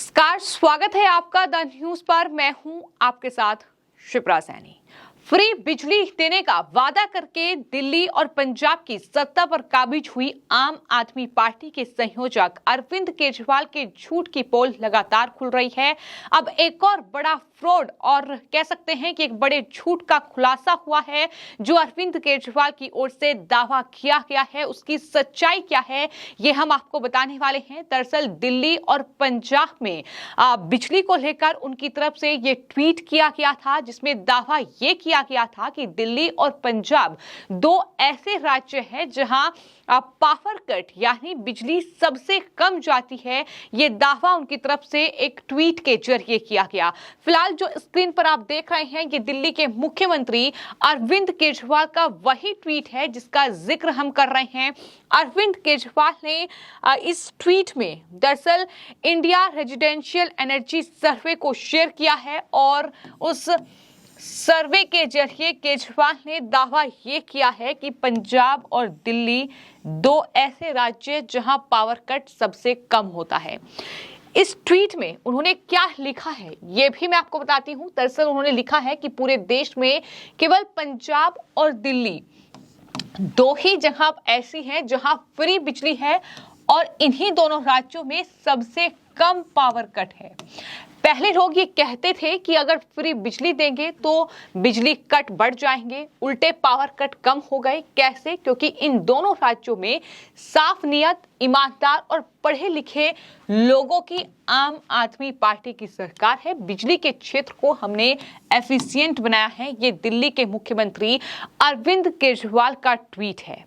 नमस्कार, स्वागत है आपका द न्यूज पर। मैं हूं आपके साथ शिप्रा सैनी। फ्री बिजली देने का वादा करके दिल्ली और पंजाब की सत्ता पर काबिज हुई आम आदमी पार्टी के संयोजक अरविंद केजरीवाल के झूठ की पोल लगातार खुल रही है। अब एक और बड़ा फ्रॉड और कह सकते हैं कि एक बड़े झूठ का खुलासा हुआ है जो अरविंद केजरीवाल की ओर से दावा किया गया है। उसकी सच्चाई क्या है ये हम आपको बताने वाले हैं। दरअसल दिल्ली और पंजाब में बिजली को लेकर उनकी तरफ से ये ट्वीट किया गया था जिसमें दावा ये किया गया था कि दिल्ली और पंजाब दो ऐसे राज्य हैं जहां पावर कट यानी बिजली सबसे कम जाती है। ये दावा उनकी तरफ से एक ट्वीट के जरिए किया गया। फिलहाल जो स्क्रीन पर आप देख रहे हैं ये दिल्ली के मुख्यमंत्री अरविंद केजरीवाल का वही ट्वीट है जिसका जिक्र हम कर रहे हैं। अरविंद केजरीवाल ने इस ट्वीट में दरअसल इंडिया रेजिडेंशियल एनर्जी सर्वे को शेयर किया है और उस सर्वे के जरिए केजरीवाल ने दावा ये किया है कि पंजाब और दिल्ली दो ऐसे राज्य जहां पावर कट सबसे कम होता है। इस ट्वीट में उन्होंने क्या लिखा है ये भी मैं आपको बताती हूं। दरअसल उन्होंने लिखा है कि पूरे देश में केवल पंजाब और दिल्ली दो ही जगह ऐसी हैं जहां फ्री बिजली है और इन्हीं दोनों राज्यों में सबसे कम पावर कट है। पहले लोग ये कहते थे कि अगर फ्री बिजली देंगे तो बिजली कट बढ़ जाएंगे, उल्टे पावर कट कम हो गए। कैसे? क्योंकि इन दोनों राज्यों में साफ नियत, ईमानदार और पढ़े लिखे लोगों की आम आदमी पार्टी की सरकार है। बिजली के क्षेत्र को हमने एफिशिएंट बनाया है। ये दिल्ली के मुख्यमंत्री अरविंद केजरीवाल का ट्वीट है।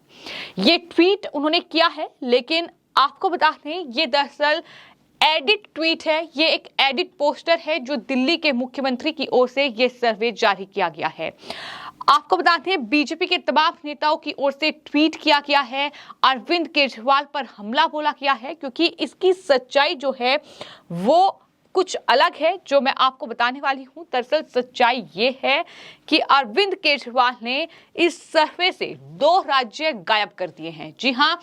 ये ट्वीट उन्होंने किया है, लेकिन आपको बता दें ये दरअसल एडिट ट्वीट है। ये एक एडिट पोस्टर है जो दिल्ली के मुख्यमंत्री की ओर से ये सर्वे जारी किया गया है। आपको बताते हैं बीजेपी के तमाम नेताओं की ओर से ट्वीट किया गया है। अरविंद केजरीवाल पर हमला बोला गया है क्योंकि इसकी सच्चाई जो है वो कुछ अलग है जो मैं आपको बताने वाली हूं। दरअसल सच्चाई ये है कि अरविंद केजरीवाल ने इस सर्वे से दो राज्य गायब कर दिए हैं। जी हां,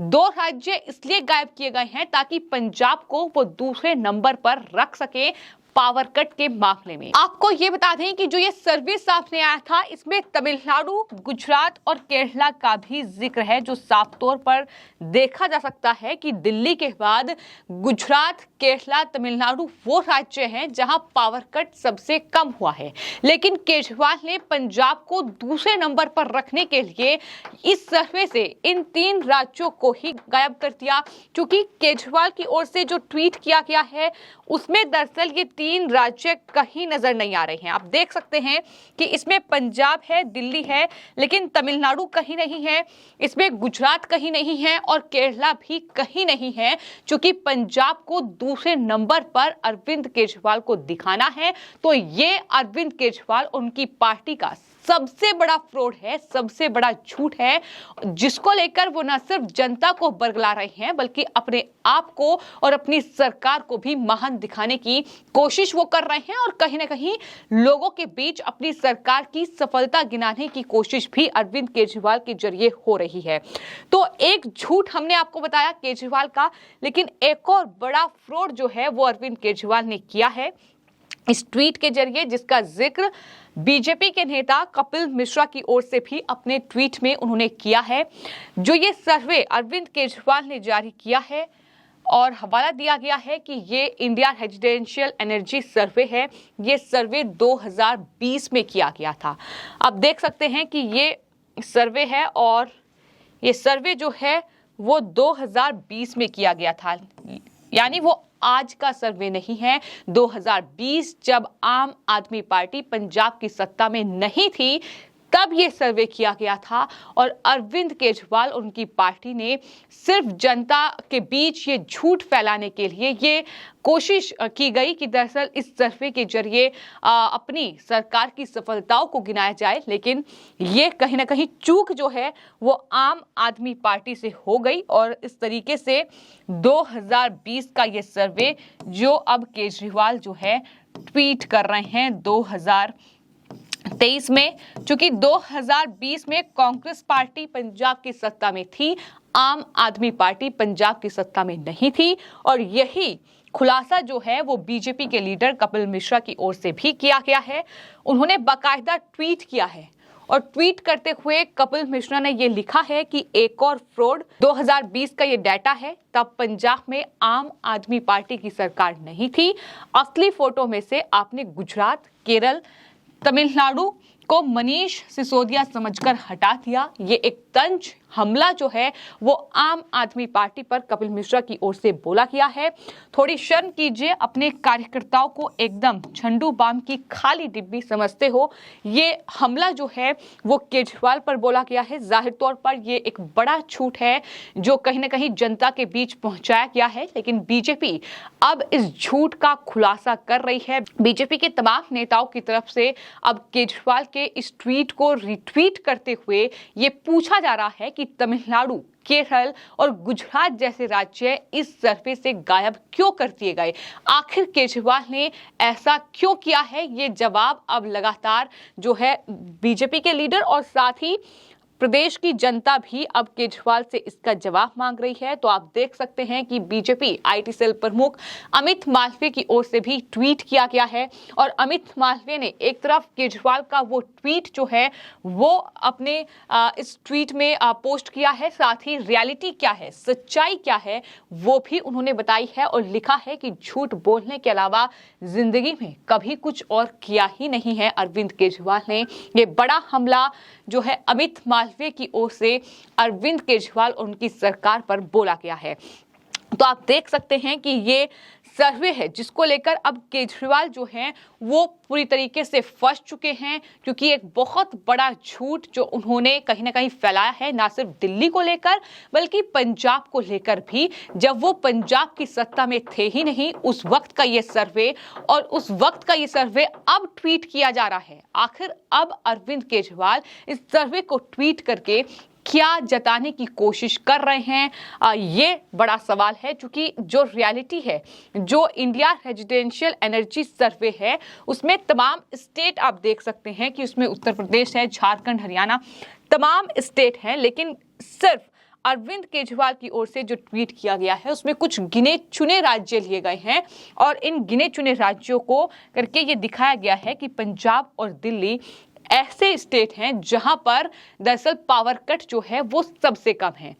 दो राज्य इसलिए गायब किए गए हैं ताकि पंजाब को वो दूसरे नंबर पर रख सके पावर कट के मामले में। आपको ये बता दें कि जो ये सर्वे सामने आया था इसमें तमिलनाडु, गुजरात और केरला का भी जिक्र है, जो साफ तौर पर देखा जा सकता है कि दिल्ली के बाद गुजरात, केरला, तमिलनाडु वो राज्य हैं जहां पावर कट सबसे कम हुआ है। लेकिन केजरीवाल ने पंजाब को दूसरे नंबर पर रखने के लिए इस सर्वे से इन तीन राज्यों को ही गायब कर दिया। क्योंकि केजरीवाल की ओर से जो ट्वीट किया गया है उसमें दरअसल ये तीन राज्य कहीं नजर नहीं आ रहे हैं। आप देख सकते हैं कि इसमें पंजाब है, दिल्ली है, लेकिन तमिलनाडु कहीं नहीं है, इसमें गुजरात कहीं नहीं है और केरला भी कहीं नहीं है। क्योंकि पंजाब को दूसरे नंबर पर अरविंद केजरीवाल को दिखाना है तो ये अरविंद केजरीवाल उनकी पार्टी का सबसे बड़ा फ्रॉड है, सबसे बड़ा झूठ है, जिसको लेकर वो न सिर्फ जनता को बरगला रहे हैं बल्कि अपने आप को और अपनी सरकार को भी महान दिखाने की कोशिश वो कर रहे हैं और कहीं ना कहीं लोगों के बीच अपनी सरकार की सफलता गिनाने की कोशिश भी अरविंद केजरीवाल के जरिए हो रही है। तो एक झूठ हमने आपको बताया केजरीवाल का, लेकिन एक और बड़ा फ्रॉड जो है वो अरविंद केजरीवाल ने किया है इस ट्वीट के जरिए, जिसका जिक्र बीजेपी के नेता कपिल मिश्रा की ओर से भी अपने ट्वीट में उन्होंने किया है। जो ये सर्वे अरविंद केजरीवाल ने जारी किया है और हवाला दिया गया है कि ये इंडिया रेजिडेंशियल एनर्जी सर्वे है। ये सर्वे 2020 में किया गया था। आप देख सकते हैं कि ये सर्वे है और ये सर्वे जो है वो 2020 में किया गया था, यानी वो आज का सर्वे नहीं है। 2020 जब आम आदमी पार्टी पंजाब की सत्ता में नहीं थी तब ये सर्वे किया गया था और अरविंद केजरीवाल उनकी पार्टी ने सिर्फ जनता के बीच ये झूठ फैलाने के लिए ये कोशिश की गई कि दरअसल इस सर्वे के जरिए अपनी सरकार की सफलताओं को गिनाया जाए। लेकिन ये कहीं ना कहीं चूक जो है वो आम आदमी पार्टी से हो गई और इस तरीके से 2020 का ये सर्वे जो अब केजरीवाल जो है ट्वीट कर रहे हैं 2023 में, चूंकि 2020 में कांग्रेस पार्टी पंजाब की सत्ता में थी, आम आदमी पार्टी पंजाब की सत्ता में नहीं थी और यही खुलासा जो है वो बीजेपी के लीडर कपिल मिश्रा की ओर से भी किया गया है। उन्होंने बाकायदा ट्वीट किया है और ट्वीट करते हुए कपिल मिश्रा ने ये लिखा है कि एक और फ्रॉड, 2020 का ये डाटा है, तब पंजाब में आम आदमी पार्टी की सरकार नहीं थी। असली फोटो में से आपने गुजरात, केरल, तमिलनाडु को मनीष सिसोदिया समझकर हटा दिया। ये एक तंज हमला जो है वो आम आदमी पार्टी पर कपिल मिश्रा की ओर से बोला गया है। थोड़ी शर्म कीजिए, अपने कार्यकर्ताओं को एकदम झंडू बाम की खाली डिब्बी समझते हो। ये हमला जो है वो केजरीवाल पर बोला गया है। जाहिर तौर पर ये एक बड़ा झूठ है जो कहीं ना कहीं जनता के बीच पहुंचाया गया है, लेकिन बीजेपी अब इस झूठ का खुलासा कर रही है। बीजेपी के तमाम नेताओं की तरफ से अब केजरीवाल के इस ट्वीट को रिट्वीट करते हुए ये पूछा जा रहा है कि तमिलनाडु, केरल और गुजरात जैसे राज्य इस सर्वे से गायब क्यों कर दिए गए। आखिर केजरीवाल ने ऐसा क्यों किया है, ये जवाब अब लगातार जो है बीजेपी के लीडर और साथ ही प्रदेश की जनता भी अब केजरीवाल से इसका जवाब मांग रही है। तो आप देख सकते हैं कि बीजेपी आईटी सेल प्रमुख अमित मालवीय की ओर से भी ट्वीट किया गया है और अमित मालवीय ने एक तरफ केजरीवाल का वो ट्वीट जो है वो अपने इस ट्वीट में पोस्ट किया है, साथ ही रियलिटी क्या है, सच्चाई क्या है वो भी उन्होंने बताई है और लिखा है कि झूठ बोलने के अलावा जिंदगी में कभी कुछ और किया ही नहीं है अरविंद केजरीवाल ने। ये बड़ा हमला जो है अमित मालवीय की ओर से अरविंद केजरीवाल और उनकी सरकार पर बोला गया है। तो आप देख सकते हैं कि ये सर्वे है जिसको लेकर अब केजरीवाल जो हैं वो पूरी तरीके से फंस चुके हैं, क्योंकि एक बहुत बड़ा झूठ जो उन्होंने कहीं ना कहीं फैलाया है, ना सिर्फ दिल्ली को लेकर बल्कि पंजाब को लेकर भी। जब वो पंजाब की सत्ता में थे ही नहीं, उस वक्त का ये सर्वे और उस वक्त का ये सर्वे अब ट्वीट किया जा रहा है। आखिर अब अरविंद केजरीवाल इस सर्वे को ट्वीट करके क्या जताने की कोशिश कर रहे हैं, ये बड़ा सवाल है। क्योंकि जो रियलिटी है, जो इंडिया रेजिडेंशियल एनर्जी सर्वे है, उसमें तमाम स्टेट आप देख सकते हैं कि उसमें उत्तर प्रदेश है, झारखंड, हरियाणा, तमाम स्टेट हैं, लेकिन सिर्फ अरविंद केजरीवाल की ओर से जो ट्वीट किया गया है उसमें कुछ गिने चुने राज्य लिए गए हैं और इन गिने चुने राज्यों को करके ये दिखाया गया है कि पंजाब और दिल्ली ऐसे स्टेट हैं जहां पर दरअसल पावर कट जो है वो सबसे कम है।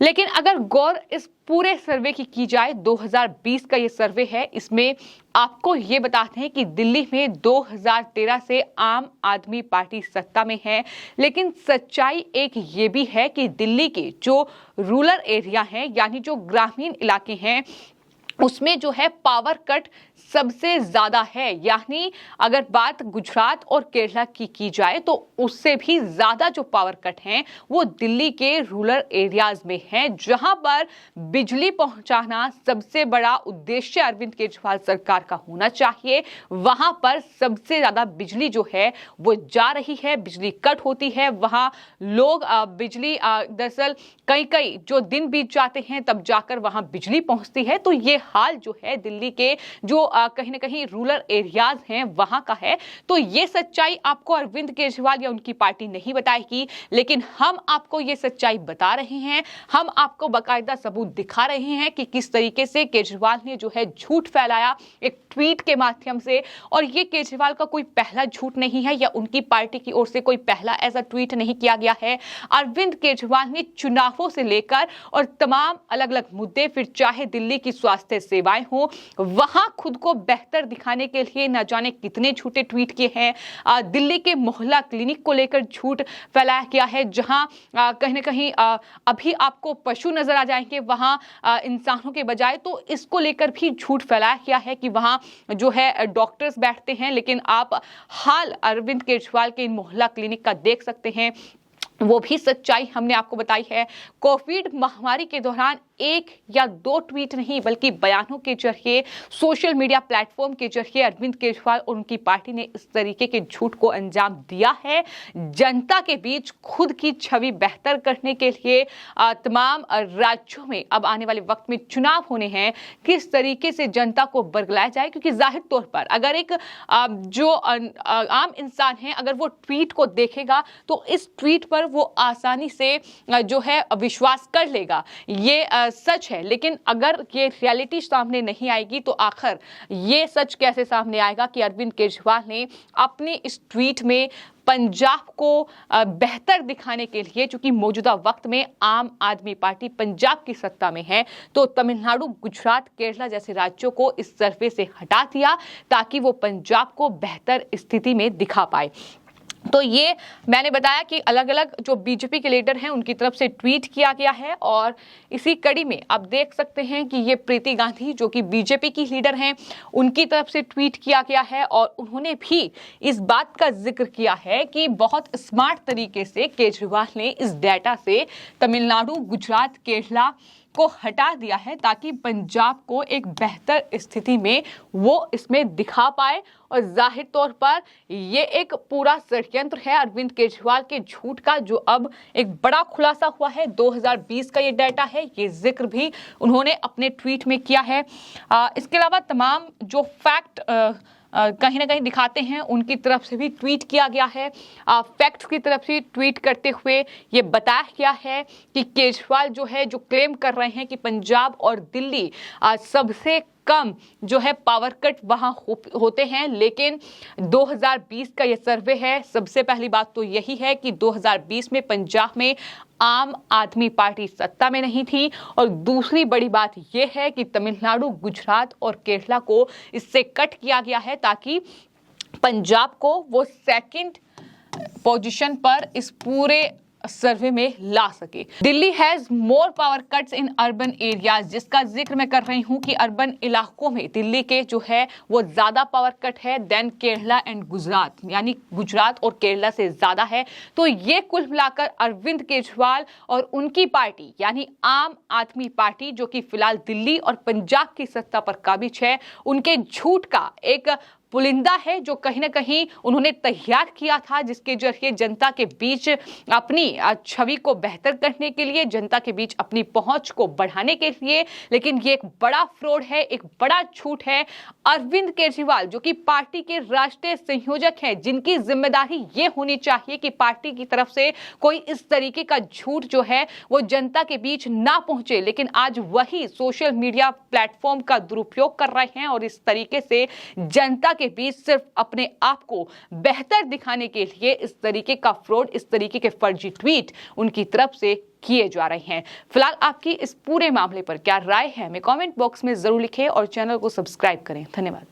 लेकिन अगर गौर इस पूरे सर्वे की जाए, 2020 का ये सर्वे है, इसमें आपको ये बताते हैं कि दिल्ली में 2013 से आम आदमी पार्टी सत्ता में है। लेकिन सच्चाई एक ये भी है कि दिल्ली के जो रूरल एरिया हैं, यानी जो ग्रामीण इलाके हैं, उसमें जो है पावर कट सबसे ज्यादा है। यानी अगर बात गुजरात और केरला की जाए तो उससे भी ज्यादा जो पावर कट हैं वो दिल्ली के रूरल एरियाज में है, जहां पर बिजली पहुंचाना सबसे बड़ा उद्देश्य अरविंद केजरीवाल सरकार का होना चाहिए। वहां पर सबसे ज्यादा बिजली जो है वो जा रही है, बिजली कट होती है। वहां लोग बिजली दरअसल कई जो दिन बीत जाते हैं तब जाकर वहां बिजली पहुंचती है। तो ये हाल जो है दिल्ली के जो कहीं ना कहीं रूरल एरियाज हैं वहां का है। तो ये सच्चाई आपको अरविंद केजरीवाल या उनकी पार्टी नहीं बताएगी, लेकिन हम आपको ये सच्चाई बता रहे हैं। हम आपको बाकायदा सबूत दिखा रहे हैं कि किस तरीके से केजरीवाल ने जो है झूठ फैलाया एक ट्वीट के माध्यम से। और ये केजरीवाल का कोई पहला झूठ नहीं है या उनकी पार्टी की ओर से कोई पहला ऐसा ट्वीट नहीं किया गया है। अरविंद केजरीवाल ने चुनावों से लेकर और तमाम अलग अलग मुद्दे, फिर चाहे दिल्ली की स्वास्थ्य सेवाएं हो, वहां खुद को बेहतर दिखाने के लिए न जाने कितने झूठे ट्वीट किए हैं। दिल्ली के मोहल्ला क्लिनिक को लेकर झूठ फैलाया गया है, जहां कहीं ना कहीं अभी आपको पशु नजर आ जाएंगे वहां इंसानों के बजाय। तो इसको लेकर भी झूठ फैलाया गया है कि वहां जो है डॉक्टर्स बैठते हैं, लेकिन आप हाल अरविंद केजरीवाल के मोहल्ला क्लिनिक का देख सकते हैं। वो भी सच्चाई हमने आपको बताई है। कोविड महामारी के दौरान एक या दो ट्वीट नहीं बल्कि बयानों के जरिए, सोशल मीडिया प्लेटफॉर्म के जरिए अरविंद केजरीवाल और उनकी पार्टी ने इस तरीके के झूठ को अंजाम दिया है। जनता के बीच खुद की छवि बेहतर करने के लिए तमाम राज्यों में अब आने वाले वक्त में चुनाव होने हैं, किस तरीके से जनता को बरगलाया जाए। क्योंकि जाहिर तौर पर अगर एक जो आम इंसान है अगर वो ट्वीट को देखेगा तो इस ट्वीट पर वो आसानी से जो है विश्वास कर लेगा। ये सच है, लेकिन अगर ये रियलिटी सामने नहीं आएगी तो आखिर ये सच कैसे सामने आएगा कि अरविंद केजरीवाल ने अपने इस ट्वीट में पंजाब को बेहतर दिखाने के लिए, चूंकि मौजूदा वक्त में आम आदमी पार्टी पंजाब की सत्ता में है, तो तमिलनाडु, गुजरात, केरला जैसे राज्यों को इस सर्वे से हटा दिया ताकि वो पंजाब को बेहतर स्थिति में दिखा पाए। तो ये मैंने बताया कि अलग अलग जो बीजेपी के लीडर हैं उनकी तरफ से ट्वीट किया गया है, और इसी कड़ी में अब देख सकते हैं कि ये प्रीति गांधी जो कि बीजेपी की लीडर हैं उनकी तरफ से ट्वीट किया गया है, और उन्होंने भी इस बात का जिक्र किया है कि बहुत स्मार्ट तरीके से केजरीवाल ने इस डेटा से तमिलनाडु, गुजरात, केरला को हटा दिया है ताकि पंजाब को एक बेहतर स्थिति में वो इसमें दिखा पाए। और जाहिर तौर पर ये एक पूरा षड्यंत्र है अरविंद केजरीवाल के झूठ का, जो अब एक बड़ा खुलासा हुआ है। 2020 का ये डाटा है, ये जिक्र भी उन्होंने अपने ट्वीट में किया है। इसके अलावा तमाम जो फैक्ट कहीं ना कहीं दिखाते हैं उनकी तरफ से भी ट्वीट किया गया है। फैक्ट्स की तरफ से ट्वीट करते हुए ये बताया गया है कि केजरीवाल जो है, जो क्लेम कर रहे हैं कि पंजाब और दिल्ली सबसे कम जो है पावर कट वहां होते हैं, लेकिन 2020 का ये सर्वे है। सबसे पहली बात तो यही है कि 2020 में पंजाब में आम आदमी पार्टी सत्ता में नहीं थी, और दूसरी बड़ी बात यह है कि तमिलनाडु, गुजरात और केरला को इससे कट किया गया है ताकि पंजाब को वो सेकंड पोजीशन पर इस पूरे सर्वे में ला सके। Delhi has more power cuts in urban areas, जिसका जिक्र मैं कर रही हूं कि अर्बन इलाकों में दिल्ली के जो है वो ज्यादा पावर कट है देन केरला एंड गुजरात, यानी गुजरात और केरला से ज्यादा है। तो ये कुल मिलाकर अरविंद केजरीवाल और उनकी पार्टी यानी आम आदमी पार्टी, जो कि फिलहाल दिल्ली और पंजाब की सत्ता पर काबिज है, उनके झूठ का एक पुलिंदा है जो कहीं ना कहीं उन्होंने तैयार किया था, जिसके जरिए जनता के बीच अपनी छवि को बेहतर करने के लिए, जनता के बीच अपनी पहुंच को बढ़ाने के लिए। लेकिन ये एक बड़ा फ्रॉड है, एक बड़ा झूठ है। अरविंद केजरीवाल जो कि पार्टी के राष्ट्रीय संयोजक हैं, जिनकी जिम्मेदारी ये होनी चाहिए कि पार्टी की तरफ से कोई इस तरीके का झूठ जो है वो जनता के बीच ना पहुंचे, लेकिन आज वही सोशल मीडिया प्लेटफॉर्म का दुरुपयोग कर रहे हैं और इस तरीके से जनता के बीच सिर्फ अपने आप को बेहतर दिखाने के लिए इस तरीके का फ्रॉड, इस तरीके के फर्जी ट्वीट उनकी तरफ से किए जा रहे हैं। फिलहाल आपकी इस पूरे मामले पर क्या राय है, हमें कमेंट बॉक्स में जरूर लिखें और चैनल को सब्सक्राइब करें। धन्यवाद।